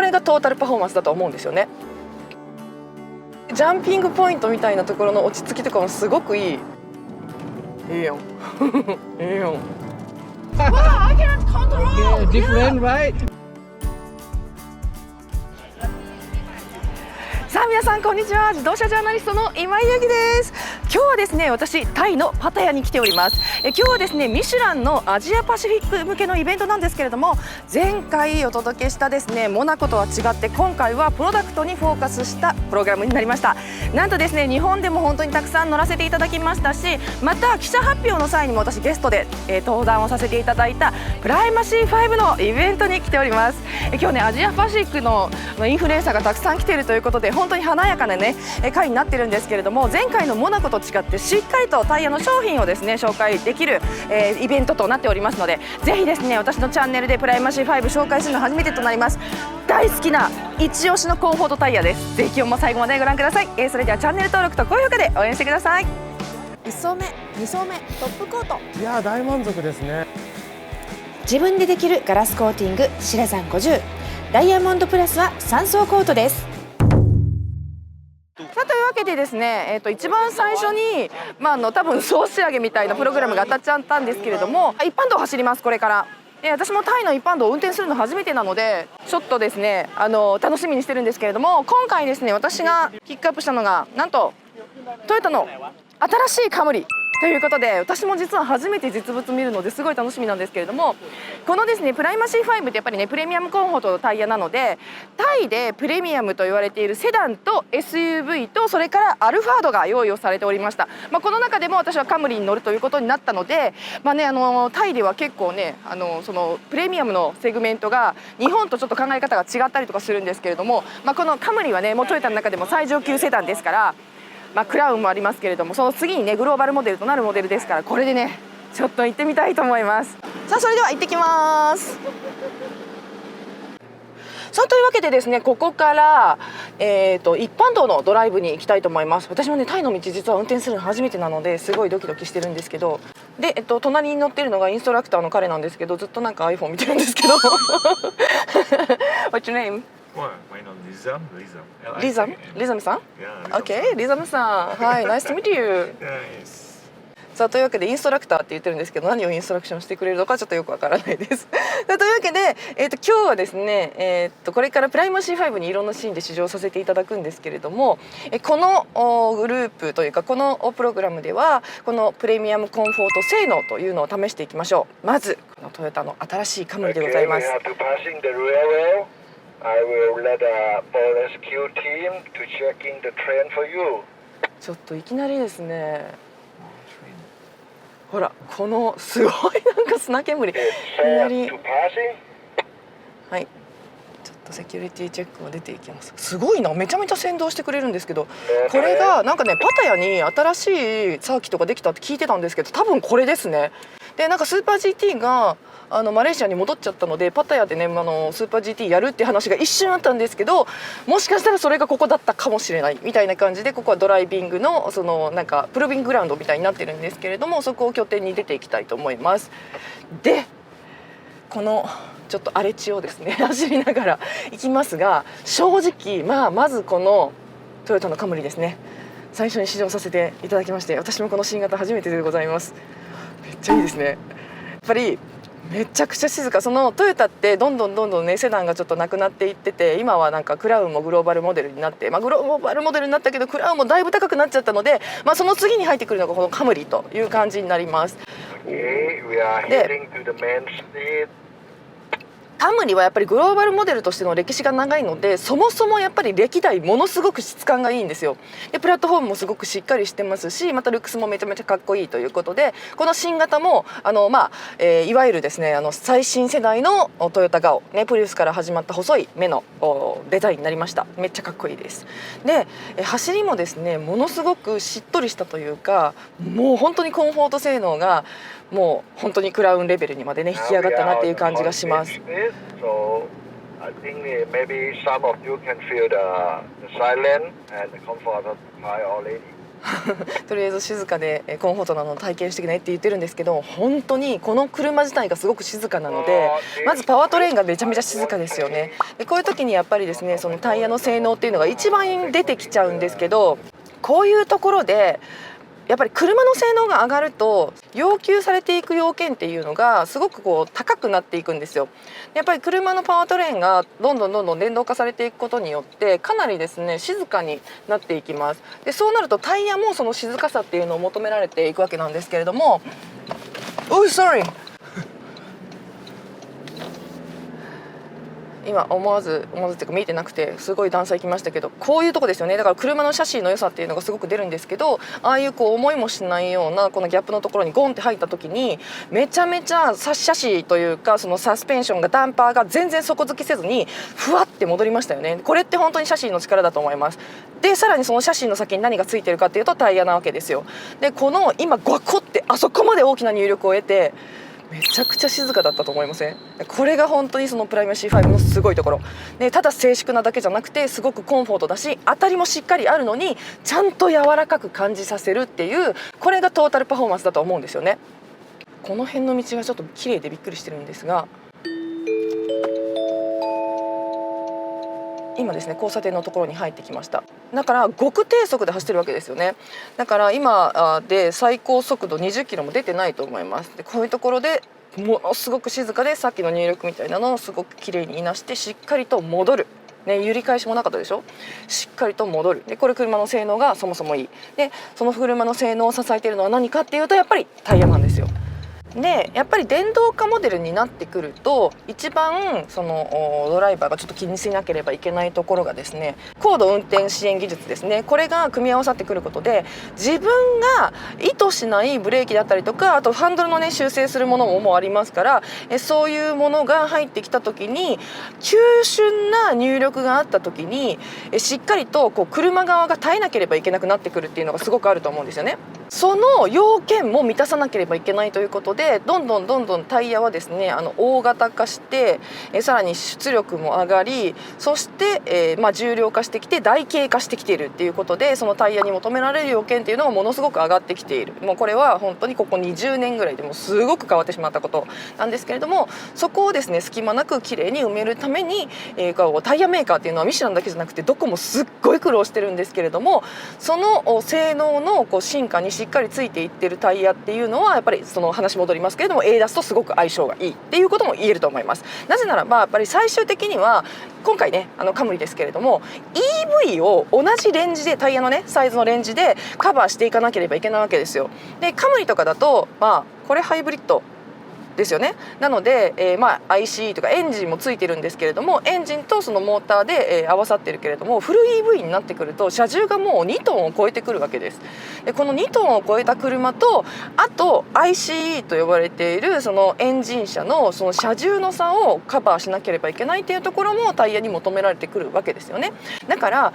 これがトータルパフォーマンスだと思うんですよね。ジャンピングポイントみたいなところの落ち着きとかもすごくいい。いいよいいよ。I can't control. Okay, different, right? さあ皆さんこんにちは。自動車ジャーナリストの今井由紀です。今日はですね、私タイのパタヤに来ております。今日はですね、ミシュランのアジアパシフィック向けのイベントなんですけれども、前回お届けしたですねモナコとは違って今回はプロダクトにフォーカスしたプログラムになりました。なんとですね、日本でも本当にたくさん乗らせていただきましたし、また記者発表の際にも私ゲストで登壇をさせていただいたプライマシー5のイベントに来ております。今日ね、アジアパシフィックのインフルエンサーがたくさん来ているということで、本当に華やかなね回になってるんですけれども、前回のモナコと違ってしっかりとタイヤの商品をですね紹介できる、イベントとなっておりますので、ぜひですね私のチャンネルでプライマシー5紹介するの初めてとなります。大好きな一押しのコンフォートタイヤです。ぜひ今日も最後までご覧ください。それではチャンネル登録と高評価で応援してください。1走目2走目トップコート、いやー大満足ですね。自分でできるガラスコーティングシラザン50、ダイヤモンドプラスは3層コートです。さあというわけでですね、一番最初に、多分総仕上げみたいなプログラムが当たっちゃったんですけれども、一般道を走りますこれから。私もタイの一般道を運転するの初めてなのでちょっとですね楽しみにしてるんですけれども、今回ですね私がピックアップしたのがなんとトヨタの新しいカムリということで、私も実は初めて実物見るのですごい楽しみなんですけれども、このですねプライマシー5ってやっぱりねプレミアムコンフォートのタイヤなので、タイでプレミアムと言われているセダンと SUV とそれからアルファードが用意をされておりました。この中でも私はカムリに乗るということになったので、タイでは結構ねそのプレミアムのセグメントが日本とちょっと考え方が違ったりとかするんですけれども、このカムリはねもうトヨタの中でも最上級セダンですから。クラウンもありますけれども、その次にねグローバルモデルとなるモデルですから、これでねちょっと行ってみたいと思います。さあそれでは行ってきます。さあというわけでですね、ここから、一般道のドライブに行きたいと思います。私もねタイの道実は運転するの初めてなのですごいドキドキしてるんですけど、で、隣に乗ってるのがインストラクターの彼なんですけど、ずっとなんか iPhone 見てるんですけどWhat's your name? Well, my name is Rizam. Rizam さん Yeah, OK、リザムさん、はい、Nice to meet you。 Nice. さあというわけでインストラクターって言ってるんですけど、何をインストラクションしてくれるのかちょっとよくわからないですさあというわけで、今日はですね、これからプライマシー5にいろんなシーンで試乗させていただくんですけれども、このグループというかこのプログラムではこのプレミアムコンフォート性能というのを試していきましょう。まずこのトヨタの新しいカムリでございます。 I will let a rescue team to check in the train for you. ちょっといきなりですね、ほらこのすごいなんか砂煙いきなり、はい、ちょっとセキュリティチェックが出ていきます。すごいな、めちゃめちゃ先導してくれるんですけど、これがなんかねパタヤに新しいサーキットができたって聞いてたんですけど、多分これですね。でなんかスーパー GT がマレーシアに戻っちゃったので、パタヤでねスーパー GT やるっていう話が一瞬あったんですけど、もしかしたらそれがここだったかもしれないみたいな感じで、ここはドライビングのそのなんかプロービンググラウンドみたいになってるんですけれども、そこを拠点に出ていきたいと思います。でこのちょっと荒れ地をですね走りながら行きますが、正直まずこのトヨタのカムリですね、最初に試乗させていただきまして、私もこの新型初めてでございます。めっちゃいいですね。やっぱりめちゃくちゃ静か。そのトヨタってどんどんねセダンがちょっとなくなっていってて、今はなんかクラウンもグローバルモデルになって、グローバルモデルになったけどクラウンもだいぶ高くなっちゃったので、その次に入ってくるのがこのカムリという感じになります。でカムリはやっぱりグローバルモデルとしての歴史が長いので、そもそもやっぱり歴代ものすごく質感がいいんですよ。でプラットフォームもすごくしっかりしてますし、またルックスもめちゃめちゃかっこいいということで、この新型もいわゆるですね最新世代のトヨタガオ、ね、プリウスから始まった細い目のデザインになりました。めっちゃかっこいいです。で走りもですねものすごくしっとりしたというか、もう本当にコンフォート性能がもう本当にクラウンレベルにまでね引き上がったなっていう感じがします。So I think maybe some of you can feel the silence and the comfort of the car already. とりあえず静かでコンフォートなのを体験してきねって言ってるんですけど、本当にこの車自体がすごく静かなので、まずパワートレインがめちゃめちゃ静かですよね。でこういう時にやっぱりですね、そのタイヤの性能っていうのが一番出てきちゃうんですけど、こういうところでやっぱり車の性能が上がると要求されていく要件っていうのがすごくこう高くなっていくんですよ。やっぱり車のパワートレインがどんどん電動化されていくことによってかなりですね静かになっていきます。でそうなるとタイヤもその静かさっていうのを求められていくわけなんですけれども、おいsorry 今思わずっていうか見えてなくてすごい段差行きましたけど、こういうとこですよね。だから車のシャシーの良さっていうのがすごく出るんですけど、ああいうこう思いもしないようなこのギャップのところにゴンって入った時にめちゃめちゃシャシーというかそのサスペンションがダンパーが全然底付きせずにふわって戻りましたよね。これって本当にシャシーの力だと思います。でさらにそのシャシーの先に何がついてるかっていうとタイヤなわけですよ。でこの今ゴコってあそこまで大きな入力を得てめちゃくちゃ静かだったと思いません？これが本当にそのプライマ C5 のすごいところで、ただ静粛なだけじゃなくてすごくコンフォートだし当たりもしっかりあるのにちゃんと柔らかく感じさせるっていう、これがトータルパフォーマンスだと思うんですよね。この辺の道がちょっと綺麗でびっくりしてるんですが、今ですね交差点のところに入ってきました。だから極低速で走ってるわけですよね。だから今で最高速度20キロも出てないと思います。でこういうところでものすごく静かでさっきの入力みたいなのをすごく綺麗にいなしてしっかりと戻る。ね、揺り返しもなかったでしょ。しっかりと戻る。でこれ車の性能がそもそもいい。でその車の性能を支えているのは何かっていうとやっぱりタイヤなんですよ。でやっぱり電動化モデルになってくると一番そのドライバーがちょっと気にしなければいけないところがですね、高度運転支援技術ですね。これが組み合わさってくることで自分が意図しないブレーキだったりとか、あとハンドルのね修正するものもありますから、そういうものが入ってきた時に急峻な入力があった時にしっかりとこう車側が耐えなければいけなくなってくるっていうのがすごくあると思うんですよね。その要件も満たさなければいけないということでどんどんタイヤはですね大型化してさらに出力も上がり、そして、重量化してきて台形化してきているっていうことで、そのタイヤに求められる要件っていうのがものすごく上がってきている。もうこれは本当にここ20年ぐらいでもすごく変わってしまったことなんですけれども、そこをですね隙間なくきれいに埋めるために、タイヤメーカーっていうのはミシュランだけじゃなくてどこもすっごい苦労してるんですけれども、その性能の進化にしっかりついていってるタイヤっていうのはやっぱりその話戻りますけれども ADAS とすごく相性がいいっていうことも言えると思います。なぜならばやっぱり最終的には今回ねカムリですけれども EV を同じレンジでタイヤのねサイズのレンジでカバーしていかなければいけないわけですよ。でカムリとかだとこれハイブリッドですよね。なので、ICE とかエンジンもついてるんですけれども、エンジンとそのモーターで、合わさってるけれども、フル EV になってくると車重がもう2トンを超えてくるわけです。でこの2トンを超えた車とあと ICE と呼ばれているそのエンジン車のその車重の差をカバーしなければいけないっていうところもタイヤに求められてくるわけですよね。だから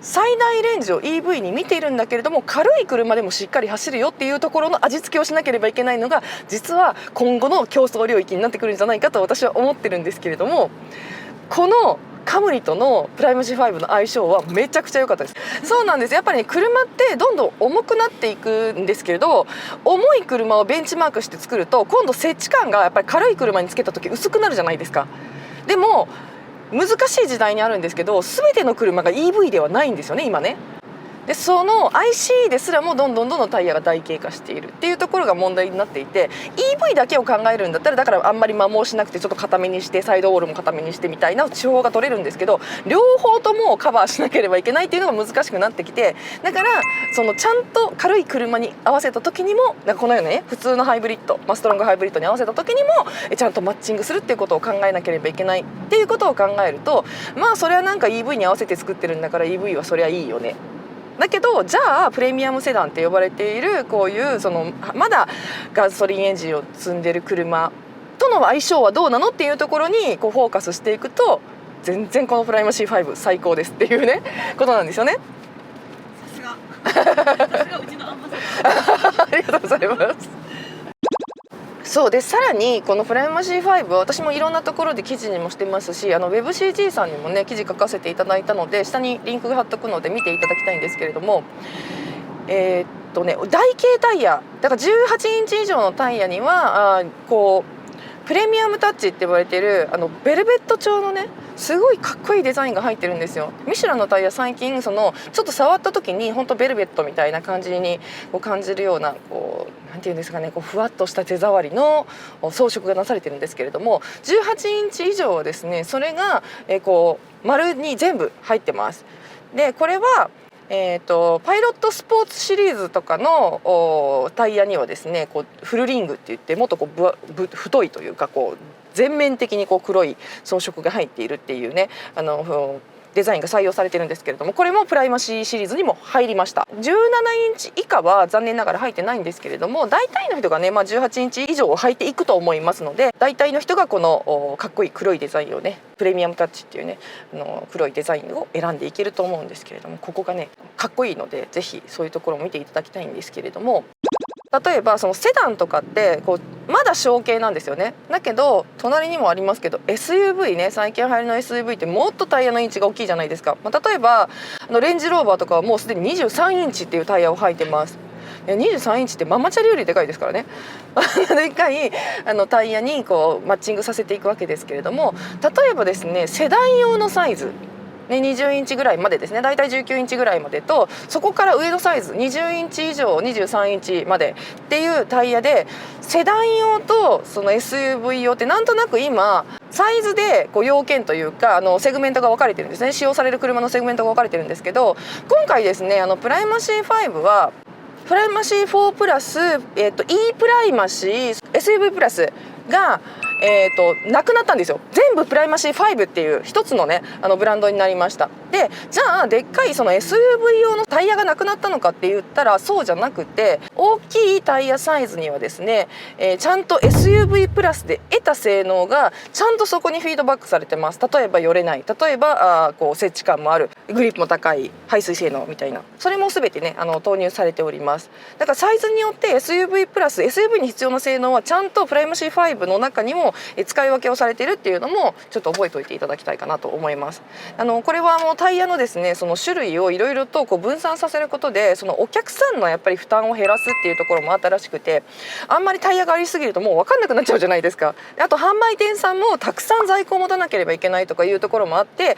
最大レンジを EV に見ているんだけれども軽い車でもしっかり走るよっていうところの味付けをしなければいけないのが実は今後の競争領域になってくるんじゃないかと私は思ってるんですけれども、このカムリとのプライム C5 の相性はめちゃくちゃ良かったです。そうなんです。やっぱりね車ってどんどん重くなっていくんですけれど、重い車をベンチマークして作ると今度接地感がやっぱり軽い車につけた時薄くなるじゃないですか。でも難しい時代にあるんですけど全ての車が EV ではないんですよね今ね。でその ICE ですらもどんどんタイヤが台形化しているっていうところが問題になっていて、 EV だけを考えるんだったらだからあんまり摩耗しなくてちょっと固めにしてサイドウォールも固めにしてみたいな手法が取れるんですけど、両方ともカバーしなければいけないっていうのが難しくなってきて、だからそのちゃんと軽い車に合わせた時にもこのようにね普通のハイブリッド、ストロングハイブリッドに合わせた時にもちゃんとマッチングするっていうことを考えなければいけないっていうことを考えると、それはなんか EV に合わせて作ってるんだから EV はそりゃいいよね。だけどじゃあプレミアムセダンって呼ばれているこういうそのまだガソリンエンジンを積んでる車との相性はどうなのっていうところにこうフォーカスしていくと全然このプライム C5 最高ですっていうねことなんですよね。さすがうちのアンバサダーありがとうございます。そうでさらにこのプライム C5 は私もいろんなところで記事にもしてますしWebCG さんにもね記事書かせていただいたので下にリンクが貼っとくので見ていただきたいんですけれども、台形タイヤだから18インチ以上のタイヤにはこうプレミアムタッチって言われてるベルベット調のねすごいかっこいいデザインが入ってるんですよ。ミシュランのタイヤ最近ちょっと触った時に本当ベルベットみたいな感じにこう感じるようななんていうんですかね、ふわっとした手触りの装飾がなされてるんですけれども、18インチ以上はですねそれが丸に全部入ってます。でこれはパイロットスポーツシリーズとかのタイヤにはですねフルリングっていってもっと太いというか全面的に黒い装飾が入っているっていうねデザインが採用されてるんですけれども、これもプライマシーシリーズにも入りました。17インチ以下は残念ながら入ってないんですけれども、大体の人がね、18インチ以上を履いていくと思いますので、大体の人がこのかっこいい黒いデザインをねプレミアムタッチっていうね黒いデザインを選んでいけると思うんですけれども、ここがねかっこいいのでぜひそういうところを見ていただきたいんですけれども、例えばそのセダンとかってまだ小径なんですよね。だけど隣にもありますけど SUV ね、最近流行りの SUV ってもっとタイヤのインチが大きいじゃないですか。例えばレンジローバーとかはもうすでに23インチっていうタイヤを履いてます。23インチってママチャリよりでかいですからねでかいタイヤにマッチングさせていくわけですけれども、例えばですねセダン用のサイズ20インチぐらいまでですね、だいたい19インチぐらいまでと、そこから上のサイズ20インチ以上23インチまでっていうタイヤで、セダン用とその SUV 用ってなんとなく今サイズで要件というかセグメントが分かれてるんですね。使用される車のセグメントが分かれてるんですけど、今回ですねプライマシー5はプライマシー4プラス、E プライマシー SUV プラスがなくなったんですよ。全部プライマシー5っていう一つのねブランドになりました。でじゃあでっかいその SUV 用のタイヤがなくなったのかって言ったらそうじゃなくて、大きいタイヤサイズにはですね、ちゃんと SUV プラスで得た性能がちゃんとそこにフィードバックされてます。例えばよれない、例えば接地感もある、グリップも高い、排水性能みたいな、それも全てね投入されております。だからサイズによって SUV プラス SUV に必要な性能はちゃんとプライマシー5の中にも使い分けをされているっていうのもちょっと覚えておいていただきたいかなと思います。これはタイヤのですねその種類をいろいろと分散させることで、そのお客さんのやっぱり負担を減らすっていうところもあったらしくて、あんまりタイヤがありすぎるともう分かんなくなっちゃうじゃないですか。あと販売店さんもたくさん在庫を持たなければいけないとかいうところもあって、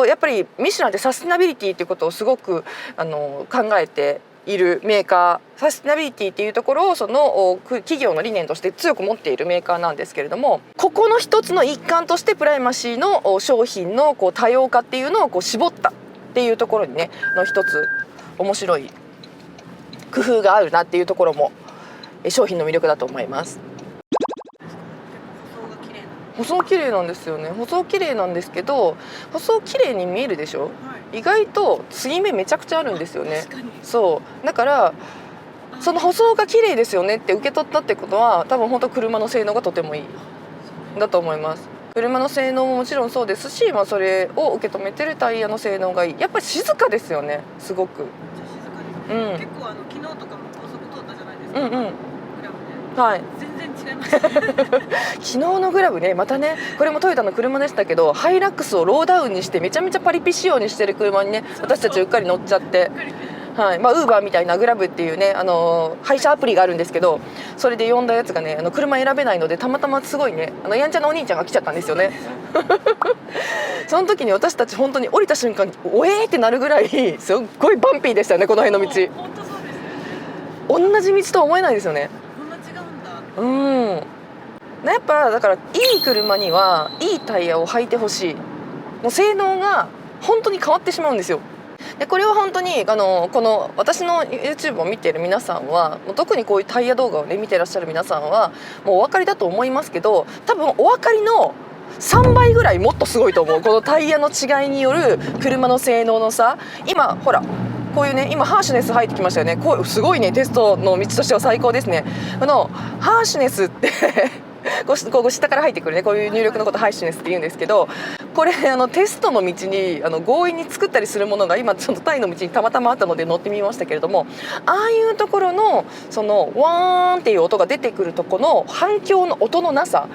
やっぱりミシュランってサステナビリティっていうことをすごく考えているメーカー、サステナビリティっていうところをその企業の理念として強く持っているメーカーなんですけれども、ここの一つの一環としてプライマシーの商品の多様化っていうのを絞ったっていうところにね一つ面白い工夫があるなっていうところも商品の魅力だと思います。舗装綺麗なんですよね。舗装綺麗なんですけど、舗装綺麗に見えるでしょ、意外と継ぎ目めちゃくちゃあるんですよね。そうだからその舗装が綺麗ですよねって受け取ったってことは、多分本当車の性能がとてもいいだと思います。車の性能ももちろんそうですし、それを受け止めてるタイヤの性能がいい。やっぱり静かですよね、すごく。結構昨日とかも高速通ったじゃないですか。グラブで。はい。全然違いました。昨日のグラブね、またね、これもトヨタの車でしたけど、ハイラックスをローダウンにしてめちゃめちゃパリピ仕様にしてる車にね、私たちうっかり乗っちゃって。はい、ウーバーみたいなグラブっていうね配車アプリがあるんですけど、それで呼んだやつがね車選べないので、たまたますごいねやんちゃなお兄ちゃんが来ちゃったんですよねその時に私たち本当に降りた瞬間おえーってなるぐらいすっごいバンピーでしたよね、この辺の道。本当そうですね。同じ道とは思えないですよね。こんな違うんだ。やっぱだからいい車にはいいタイヤを履いてほしい。もう性能が本当に変わってしまうんですよ。でこれは本当にこの私の YouTube を見ている皆さんは、特にこういうタイヤ動画をね見てらっしゃる皆さんはもうお分かりだと思いますけど、多分お分かりの3倍ぐらいもっとすごいと思う。このタイヤの違いによる車の性能の差。今ほらこういうね、今ハーシュネス入ってきましたよね。こうすごいね、テストの道としては最高ですね。ハーシュネスってこう下から入ってくるね、こういう入力のことハーシュネスって言うんですけど、これテストの道に強引に作ったりするものが今ちょっとタイの道にたまたまあったので乗ってみましたけれども、ああいうところのそのワーンっていう音が出てくるとこの反響の音のなさ、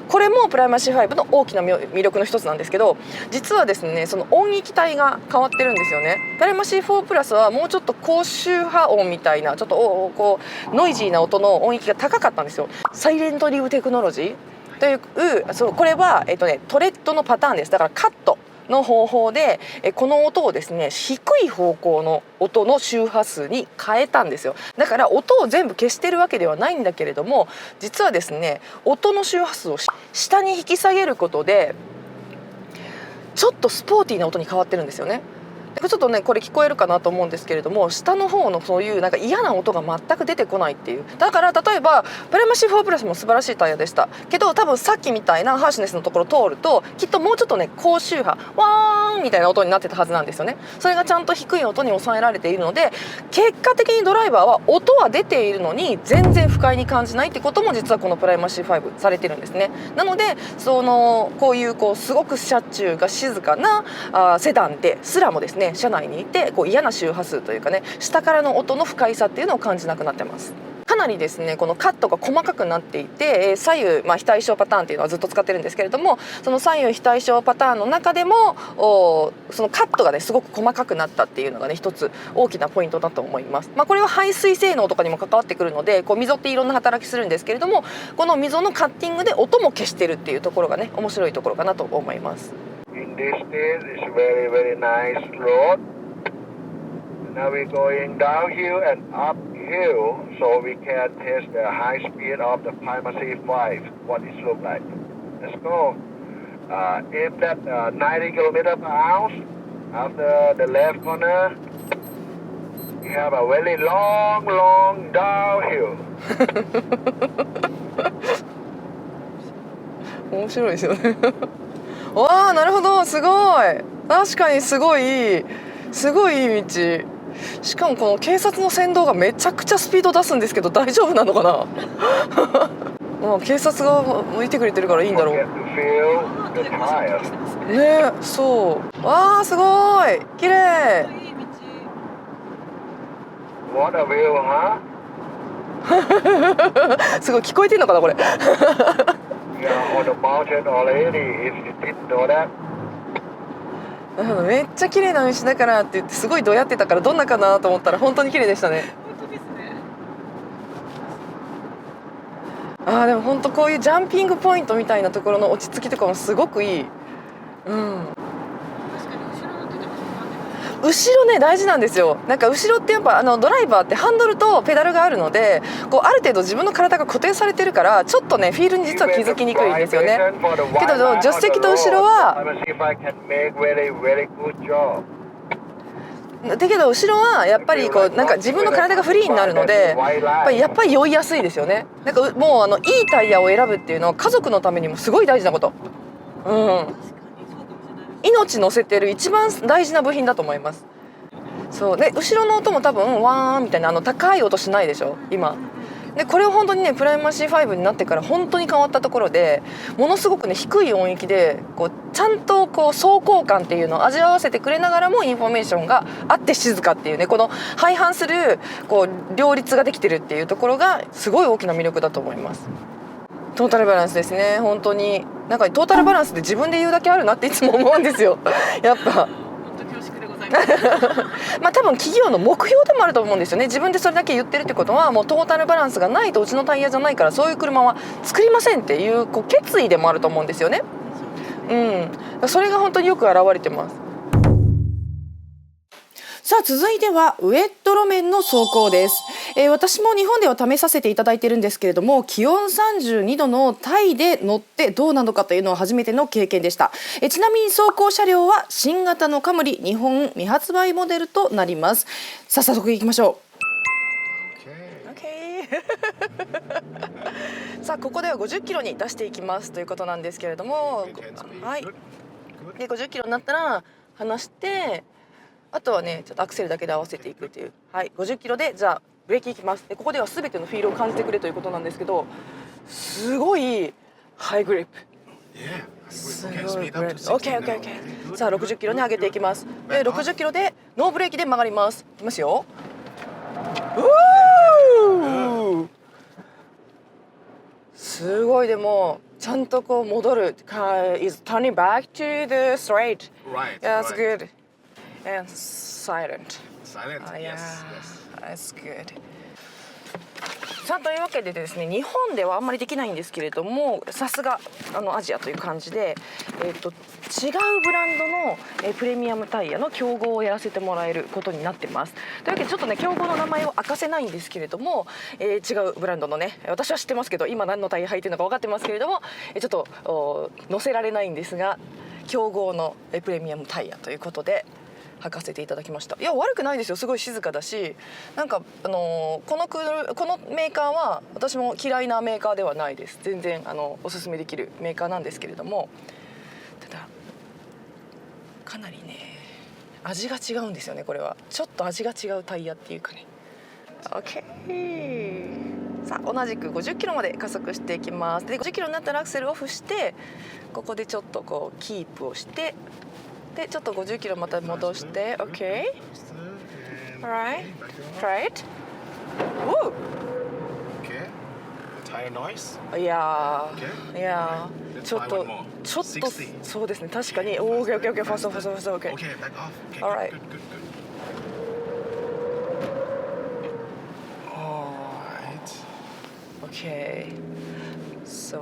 これもプライマシー5の大きな魅力の一つなんですけど、実はですねその音域帯が変わってるんですよね。プライマシー4プラスはもうちょっと高周波音みたいなちょっとこうノイジーな音の音域が高かったんですよ。サイレントリブテクノロジーというこれは、トレッドのパターンです。だからカットの方法でこの音をですね低い方向の音の周波数に変えたんですよ。だから音を全部消してるわけではないんだけれども、実はですね音の周波数を下に引き下げることでちょっとスポーティーな音に変わってるんですよね。ちょっとねこれ聞こえるかなと思うんですけれども、下の方のそういうなんか嫌な音が全く出てこないっていう。だから例えばプライマシー4プラスも素晴らしいタイヤでしたけど、多分さっきみたいなハーシネスのところ通るときっともうちょっとね高周波ワーンみたいな音になってたはずなんですよね。それがちゃんと低い音に抑えられているので、結果的にドライバーは音は出ているのに全然不快に感じないってことも実はこのプライマシー5されてるんですね。なのでこういうすごく車中が静かなセダンですらもですね車内にいて嫌な周波数というかね下からの音の不快さっていうのを感じなくなってます。かなりですねこのカットが細かくなっていて左右、非対称パターンっていうのはずっと使ってるんですけれども、その左右非対称パターンの中でもそのカットがねすごく細かくなったっていうのがね一つ大きなポイントだと思います。これは排水性能とかにも関わってくるので溝っていろんな働きするんですけれども、この溝のカッティングで音も消してるっていうところがね面白いところかなと思います。 In this stage, it's very, very nice road. Now we're going downhill and uphill, so we can test the high speed of the Primacy 5, what it looks like. Let's go. Aim that 90 km per hour. After the left corner, we have a very long, long downhill. 面白いですよねわあ、なるほど、すごい。確かにすごいいい道。しかもこの警察の先導がめちゃくちゃスピード出すんですけど大丈夫なのかな警察が向いてくれてるからいいんだろう Get to feel the tire. ね。そうわあ、すごい綺麗。いい道。 What a view, huh? すごい聞こえてんのかなこれ We are on the mountain already, if you didn't know that. めっちゃ綺麗な道だからって言ってすごいどうやってたからどんなかなと思ったら本当に綺麗でしたね。本当ですね。でも本当こういうジャンピングポイントみたいなところの落ち着きとかもすごくいい。確かに後ろの手でも後ろね大事なんですよ。なんか後ろってやっぱドライバーってハンドルとペダルがあるのである程度自分の体が固定されてるからちょっとねフィールに実は気づきにくいんですよね。けど助手席と後ろはだけど後ろはやっぱりなんか自分の体がフリーになるのでやっぱり酔いやすいですよね。なんかもういいタイヤを選ぶっていうのは家族のためにもすごい大事なこと。命乗せてる一番大事な部品だと思います。そうで後ろの音も多分ワーンみたいな高い音しないでしょ今。でこれを本当にねプライマシー5になってから本当に変わったところでものすごくね低い音域でちゃんと走行感っていうのを味わわせてくれながらもインフォメーションがあって静かっていうねこの相反する両立ができてるっていうところがすごい大きな魅力だと思います。トータルバランスですね。本当になんかトータルバランスって自分で言うだけあるなっていつも思うんですよやっぱ本当恐縮でございます。多分企業の目標でもあると思うんですよね。自分でそれだけ言ってるってことはもうトータルバランスがないとうちのタイヤじゃないからそういう車は作りませんっていう決意でもあると思うんですよね。それが本当によく表れてます。さあ続いてはウェット路面の走行です。私も日本では試させていただいているんですけれども気温32度のタイで乗ってどうなのかというのは初めての経験でした。ちなみに走行車両は新型のカムリ日本未発売モデルとなります。さあ早速いきましょう。さあここでは50キロに出していきますということなんですけれども、はい、で50キロになったら離してあとはねちょっとアクセルだけで合わせていくっていう、はい、50キロでじゃあブレーキいきます。でここでは全てのフィールを感じてくれということなんですけどすごいハイグリップ。すごいブレーキ。OK。さあ60キロに上げていきます。で60キロでノーブレーキで曲がります。いきますよ。すごい。でもちゃんとこう戻る。is turning back to the straight. Right. Yeah, that's right. good. And silent. Silent. Yeah, Yes. Yes. that's good. さあというわけでですね、日本ではあんまりできないんですけれども、さすがアジアという感じで、違うブランドの、プレミアムタイヤの競合をやらせてもらえることになってます。というわけでちょっとね競合の名前を明かせないんですけれども、違うブランドのね、私は知ってますけど今何のタイヤ履いてるのか分かってますけれども、ちょっと載せられないんですが、競合のプレミアムタイヤということで履かせていただきました。いや悪くないですよ。すごい静かだし、なんかこのメーカーは私も嫌いなメーカーではないです。全然おすすめできるメーカーなんですけれども、ただかなりね味が違うんですよね。これはちょっと味が違うタイヤっていうかね。 OK。 さあ同じく50キロまで加速していきます。で50キロになったらアクセルオフして、ここでちょっとこうキープをして、でちょっと50キロまた戻して OK。 Alright, try it. Woo! Okay. The tire noise. いや Okay. いや Let's ちょっ try と one more. ちょっと 60. そうですね、確かに。OK OK OK ファストファストファスト OK。 Okay, back off. Okay, Alright. good, good, good. Okay. So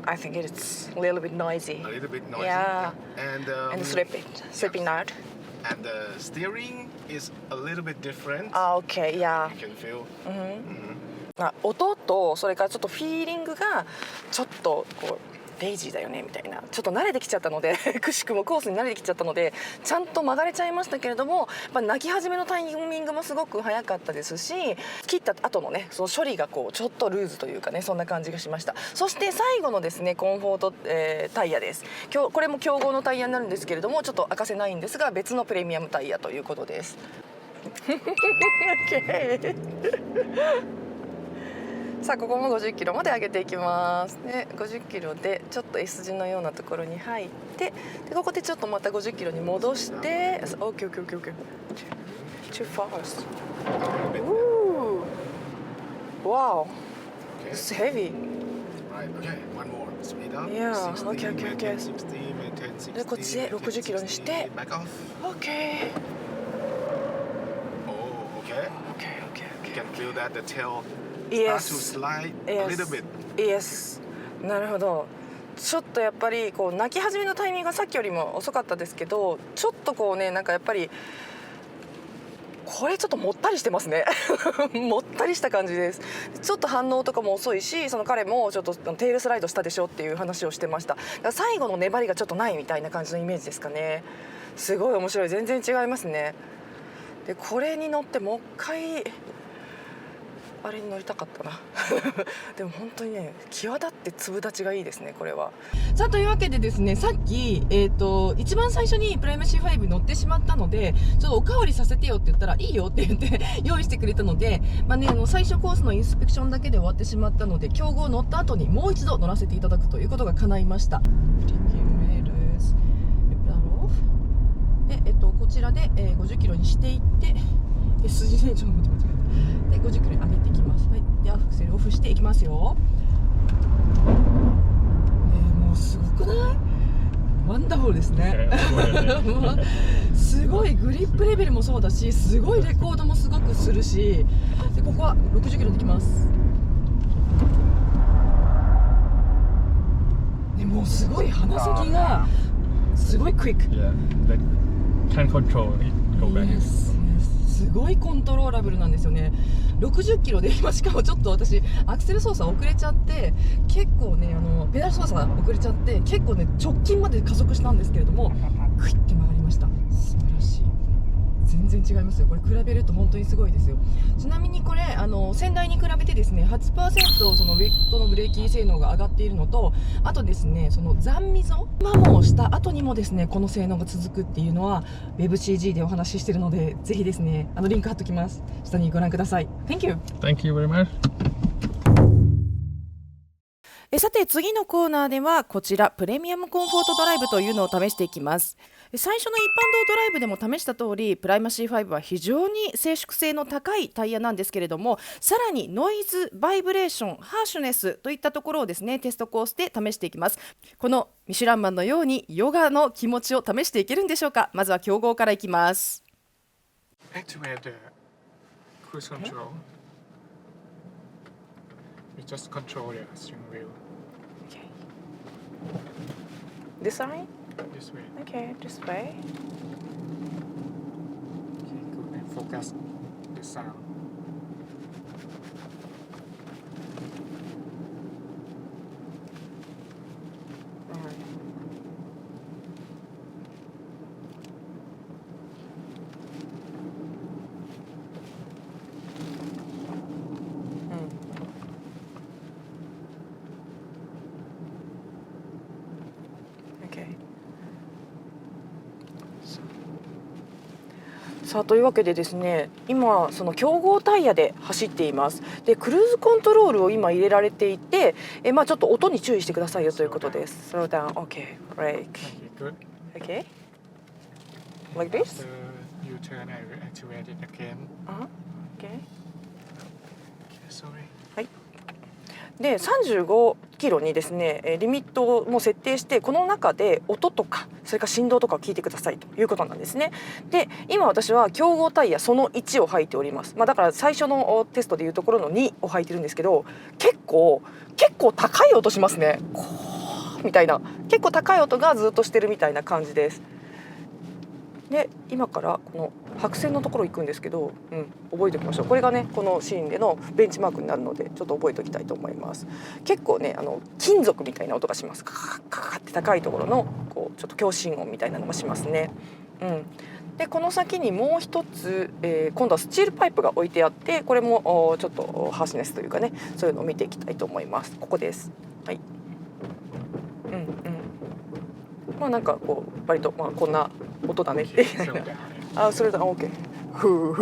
I think it's a little bit noisy. A little bit noisy. Yeah. And And slipping out. And the steering is a little bit different. Okay, yeah. You can feel. 音とそれからちょっとフィーリングがちょっとこうレイジーだよねみたいな、ちょっと慣れてきちゃったのでくしくもコースに慣れてきちゃったのでちゃんと曲がれちゃいましたけれども、やっぱ泣き始めのタイミングもすごく早かったですし、切った後のねその処理がこうちょっとルーズというかね、そんな感じがしました。そして最後のですねコンフォート、タイヤです。これも競合のタイヤになるんですけれども、ちょっと明かせないんですが別のプレミアムタイヤということです。OK さあここも50キロまで上げていきます。で50キロでちょっと S 字のようなところに入って、でここでちょっとまた50キロに戻して OK OK OK OK Too fast. Ooh. Wow. It's heavy. Right. Okay. One more. Speed up. Yeah, 60, okay, okay, okay. maintain 60, maintain 60, でこっちで60キロにして back off. OK Oh, okay. OK OK You can feel that the tail Yes. start to slide a little bit. Yes. なるほど。ちょっとやっぱりこう泣き始めのタイミングがさっきよりも遅かったですけど、ちょっとこうねなんかやっぱりこれちょっともったりしてますねもったりした感じです。ちょっと反応とかも遅いし、その彼もちょっとテールスライドしたでしょっていう話をしてました。だから最後の粘りがちょっとないみたいな感じのイメージですかね。すごい面白い。全然違いますね。でこれに乗ってもう一回あれに乗りたかったなでも本当にね際立って粒立ちがいいですねこれは。さあというわけでですね、さっき、一番最初にプライム C5 乗ってしまったので、ちょっとおかわりさせてよって言ったらいいよって言って用意してくれたので、まあね、最初コースのインスペクションだけで終わってしまったので、競合乗った後にもう一度乗らせていただくということが叶いました。で、こちらで、50キロにしていって筋ね、ちょっと待ってで50キロに上げていきます。はい、でアクセルオフしていきますよ。もうすごくない？ワンダフルですねすごいグリップレベルもそうだし、すごいレコードもすごくするし、でここは60キロできます。でもうすごい鼻先がすごいクイック。 Yeah, that can control it. Go back. Yes, yes. すごいコントローラブルなんですよね。60キロで今しかもちょっと私アクセル操作遅れちゃって、結構ねペダル操作遅れちゃって結構ね直近まで加速したんですけれども、クイッて曲がりました。素晴らしい。全然違いますよ。これ比べると本当にすごいですよ。ちなみにこれ先代に比べてですね 8% そのウェイトのブレーキ性能が上がっているのと、あとですねその残溝摩耗した後にもですねこの性能が続くっていうのは WebCG でお話ししているので、ぜひですねリンク貼っときます。下にご覧ください。 Thank you. Thank you very much. さて次のコーナーではこちらプレミアムコンフォートドライブというのを試していきます。最初の一般道ドライブでも試した通りプライマ C5 は非常に静粛性の高いタイヤなんですけれども、さらにノイズ、バイブレーション、ハーシュネスといったところをですねテストコースで試していきます。このミシュランマンのようにヨガの気持ちを試していけるんでしょうか。まずは競合からいきます。 Activate the cruise control. You just control the steering wheel This side? this way. Okay, this way. Okay, good. And focus the sound. Okay. さあというわけでですね、今その競合タイヤで走っています。でクルーズコントロールを今入れられていて、まあちょっと音に注意してくださいよということです。Slow down, okay, brake, Okay, good. okay, like this? After you turn, I will activate it again. Okay. Okay, sorry. で35キロにですねリミットも設定して、この中で音とかそれから振動とかを聞いてくださいということなんですね。で今私は競合タイヤその1を履いております。まあ、だから最初のテストでいうところの2を履いてるんですけど、結構高い音しますね。こうみたいな結構高い音がずっとしてるみたいな感じです。で今からこの白線のところ行くんですけど、覚えておきましょう。これがねこのシーンでのベンチマークになるのでちょっと覚えておきたいと思います。結構ね金属みたいな音がします。カカカカって高いところのこうちょっと共振音みたいなのがしますね。でこの先にもう一つ、今度はスチールパイプが置いてあって、これもちょっとハーシネスというかね、そういうのを見ていきたいと思います。ここです。はい。まあなんかこう割とまあこんな音だねっていう Okay, slow down. あ、それだ、OK。ふう。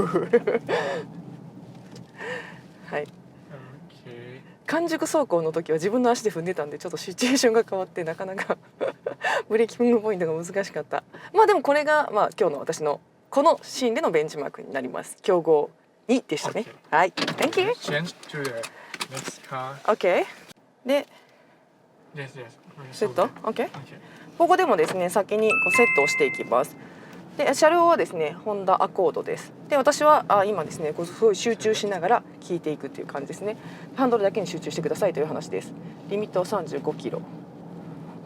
はい。Okay. 完熟走行の時は自分の足で踏んでたんで、ちょっとシチュエーションが変わってなかなかブレーキングポイントが難しかった。まあでもこれがまあ今日の私のこのシーンでのベンチマークになります。競合2でしたね。はい。Thank you. Change to the next car. OK。で、Yes, yes. セット ?OK。 Okay. ここでもですね、先にこうセットをしていきます。で車両はですねホンダアコードです。で私は今ですねこうすごい集中しながら聞いていくっていう感じですね。ハンドルだけに集中してくださいという話です。リミットは35キロ。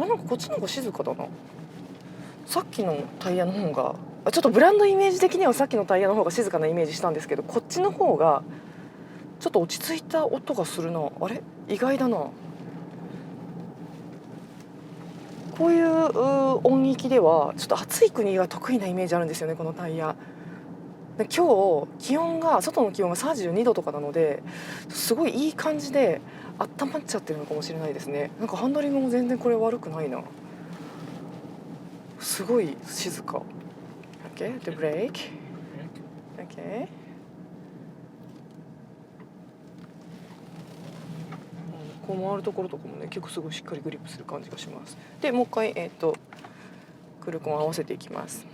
なんかこっちの方が静かだな。さっきのタイヤの方がちょっとブランドイメージ的にはさっきのタイヤの方が静かなイメージしたんですけど、こっちの方がちょっと落ち着いた音がするな。あれ意外だな。こういう音域ではちょっと暑い国が得意なイメージあるんですよね、このタイヤ。で今日外の気温が32度とかなので、すごいいい感じで温まっちゃってるのかもしれないですね。なんかハンドリングも全然これ悪くないな。すごい静か。 OK, the brake. OK。こう回るところとかもね結構すごいしっかりグリップする感じがします。でもう一回クルコン合わせていきます。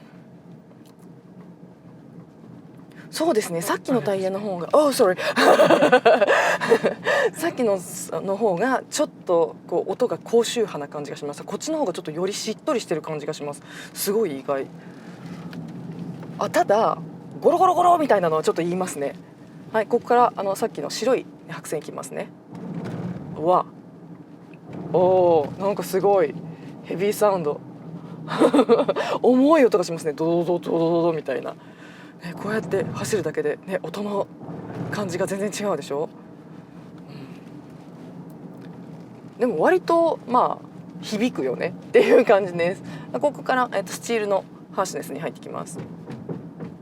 そうですね、さっきのタイヤの方がsorry さっきの方がちょっとこう音が高周波な感じがします。こっちの方がちょっとよりしっとりしてる感じがします。すごい意外。ただゴロゴロゴロみたいなのはちょっと言いますね。はい、ここからさっきの白い白線いきますね。わなんかすごいヘビーサウンド重い音がしますね。ドドドドドドみたいな、こうやって走るだけで、ね、音の感じが全然違うでしょ、でも割とまあ響くよねっていう感じです。ここから、スチールのハーシネスに入ってきます。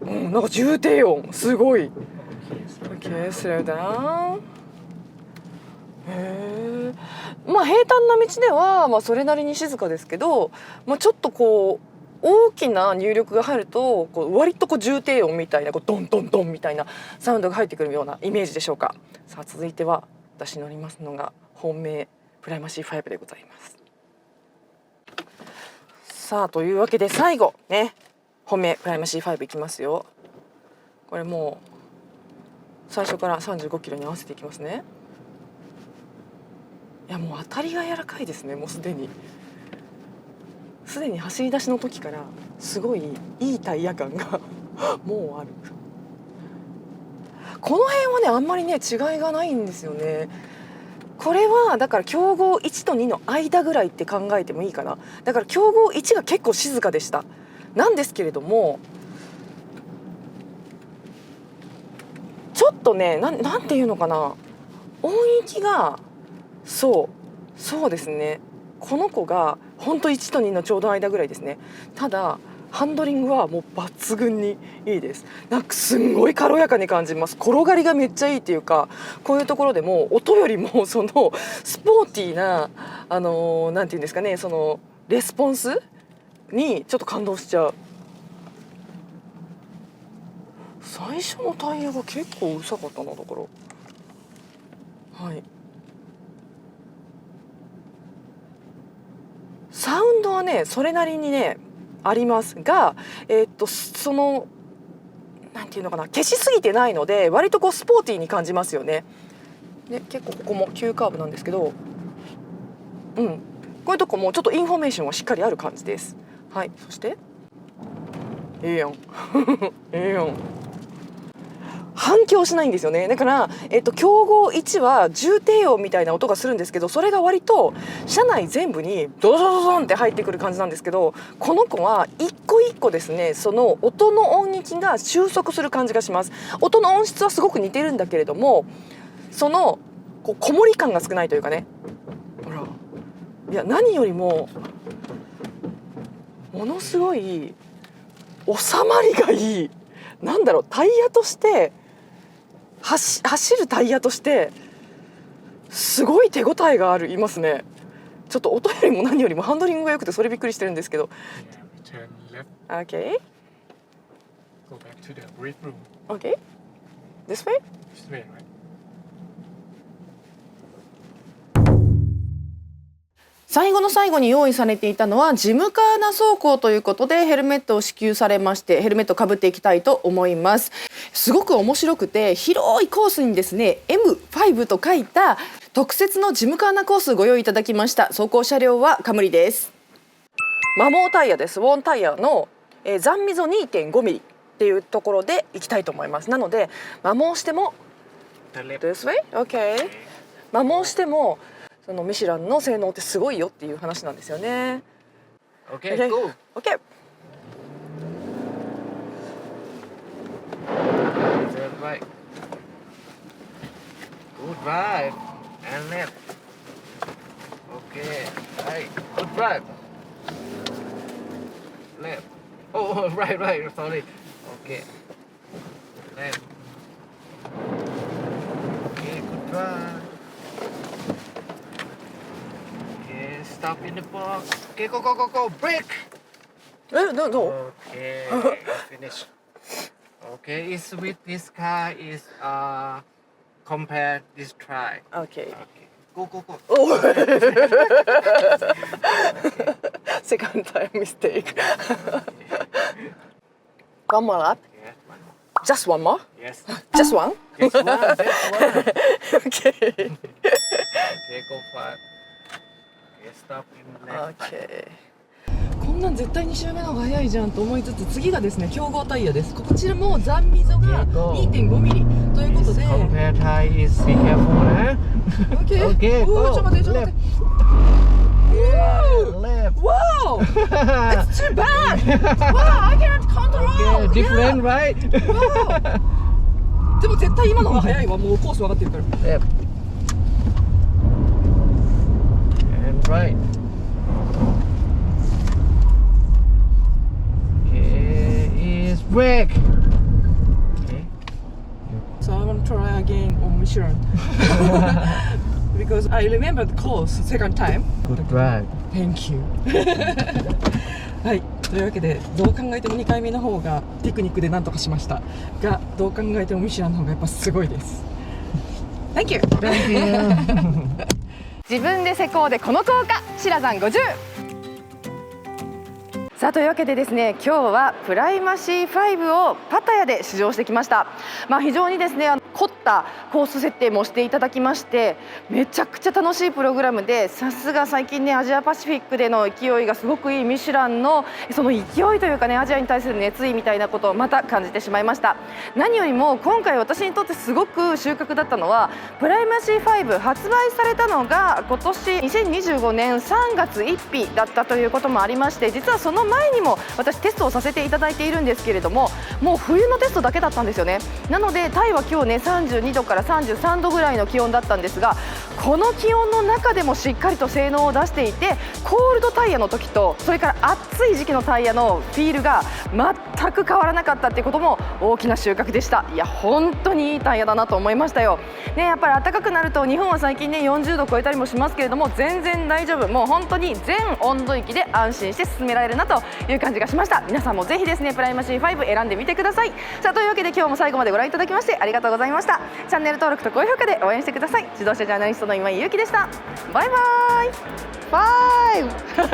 なんか重低音すごい。 OK, slow down。まあ平坦な道では、まあ、それなりに静かですけど、まあ、ちょっとこう大きな入力が入るとこう割とこう重低音みたいなこうドンドンドンみたいなサウンドが入ってくるようなイメージでしょうか。さあ続いては私乗りますのが本命プライマシー5でございます。さあというわけで最後ね、本命プライマシー5いきますよ。これもう最初から35キロに合わせていきますね。いやもう当たりが柔らかいですね。もうすでに走り出しの時からすごいいいタイヤ感がもうある。この辺はねあんまりね違いがないんですよね。これはだから強豪1と2の間ぐらいって考えてもいいかな。だから強豪1が結構静かでした。なんですけれどもちょっとねなんていうのかな、音域がそうですね、この子がほんと1と2のちょうど間ぐらいですね。ただハンドリングはもう抜群にいいです。なんかすんごい軽やかに感じます。転がりがめっちゃいいっていうか、こういうところでも音よりもそのスポーティーななんていうんですかね、そのレスポンスにちょっと感動しちゃう。最初のタイヤが結構うさかったな。だからはい、サウンドはねそれなりにねありますが、そのなんていうのかな、消しすぎてないので割とこうスポーティーに感じますよね。で結構ここも急カーブなんですけど、こういうとこもちょっとインフォメーションはしっかりある感じです。はい、そしてええやんええやん、反響しないんですよね。だから、強豪1は重低音みたいな音がするんですけど、それが割と車内全部にドドドドンって入ってくる感じなんですけど、この子は一個一個ですね、その音の音域が収束する感じがします。音の音質はすごく似てるんだけれども、そのこもり感が少ないというかね。ほら、いや何よりもものすごい収まりがいい。なんだろう、タイヤとして走るタイヤとしてすごい手応えがありますね。ちょっと音よりも何よりもハンドリングが良くてそれびっくりしてるんですけど。 Turn left. OK Go back to the brief room. OK This way. This way, right? 最後の最後に用意されていたのはジムカーナ走行ということでヘルメットを支給されまして、ヘルメットをかぶっていきたいと思います。すごく面白くて広いコースにですね M5 と書いた特設のジムカーナコースご用意いただきました。走行車両はカムリです。摩耗タイヤです。ウォンタイヤの、残溝 2.5 ミリっていうところで行きたいと思います。なので摩耗しても This way? OK 摩耗してもそのミシュランの性能ってすごいよっていう話なんですよね。 Okay, go. OK Turn right. Good drive. And left. Okay, right. Good drive. Left. Oh, right, sorry. Okay. Left. Okay, good drive. Okay, stop in the box. Okay, go. Brake. どう Okay, finish. Okay, it's with this car is compare this try. OK Okay, go. Second time mistake. One more lap. Yes, one. Just one more. Yes. Just one. Just one. OK Okay, go fast. Okay, stop in left. OK こんなん絶対2周目の方が早いじゃんと思いつつ、次がですね強豪タイヤです。こちらも残溝が 2.5 ミリということで Compare tire is be careful, huh? OK Okay, おー go. ちょっと待って Left. Left. Wow It's too bad Wow I cannot control Okay, different, right? Wow でも絶対今の方が早いわ。もうコース分かってるから。 Left. And right. Okay, is brake. Okay. So I want to try again on Michelin because I remember the course second time. Good drive. Thank you はい、というわけでどう考えても2回目の方がテクニックでなんとかしましたが、どう考えてもミシュランの方がやっぱすごいです。 Thank you Thank you. 自分で施工でこの効果シラザン50。さあというわけでですね、今日はプライマシー5をパタヤで試乗してきました。非常にですね凝ったコース設定もしていただきまして、めちゃくちゃ楽しいプログラムで、さすが最近ねアジアパシフィックでの勢いがすごくいいミシュランのその勢いというかね、アジアに対する熱意みたいなことをまた感じてしまいました。何よりも今回私にとってすごく収穫だったのは、プライマシー5発売されたのが今年2025年3月1日だったということもありまして、実はその前にも私テストをさせていただいているんですけれども、もう冬のテストだけだったんですよね。なのでタイは今日ね32度から33度ぐらいの気温だったんですが、この気温の中でもしっかりと性能を出していて、コールドタイヤの時とそれから暑い時期のタイヤのフィールが全く変わらなかったっていうことも大きな収穫でした。いや本当にいいタイヤだなと思いましたよ、ね、やっぱり暖かくなると日本は最近ね40度超えたりもしますけれども、全然大丈夫、もう本当に全温度域で安心して進められるなという感じがしました。皆さんもぜひですねプライマシー5選んでみてください。さあというわけで今日も最後までご覧いただきましてありがとうございました。チャンネル登録と高評価で応援してください。自動車ジャーナリストの今井ゆうきでした。バイバイ。5